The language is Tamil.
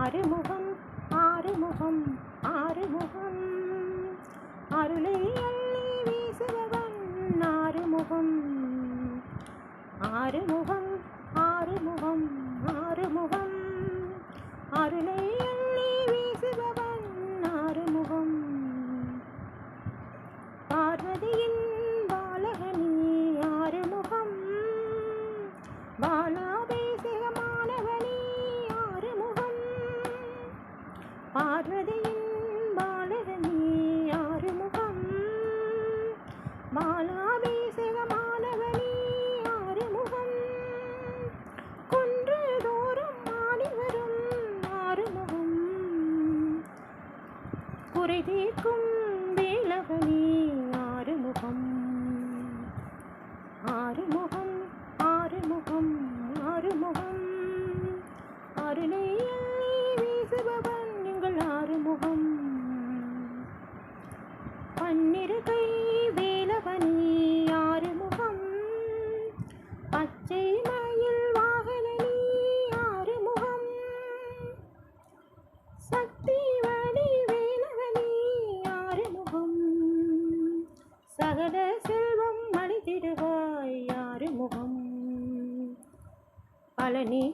ஆறுமுகம் ஆறுமுகம் ஆறுமுகம் அருளை அள்ளி வீசுபவன் ஆறுமுகம் ஆறுமுகம் ஆறுமுகம் ஆறுமுகம் அருளை அள்ளி வீசுபவன் ஆறுமுகம் பார்வதியின் பாலகனி ஆறுமுகம் பாலாபிஷேகமானவனி ஆறுமுகம் பார்வதியின் பாலகனி ஆறுமுகம் பாலாபிஷேகமானவனி ஆறுமுகம் குன்று தோறும் ஆடி வரும் ஆறுமுகம் குறை தீர்க்கும் வேலவனி ஆறுமுகம் ஆறுமுகம் ஆறுமுகம் ஆறுமுகம் அருளை அள்ளி வீசுபவன் எங்கள் ஆறுமுகம் பன்னிரு கை வேலவனி ஆறுமுகம் பச்சை மயில் வாகனனி ஆறுமுகம் சக்தி வடி வேலவனி ஆறுமுகம் சகல செல்வம் அளித்திடுவாய் ஆறுமுகம் பழனி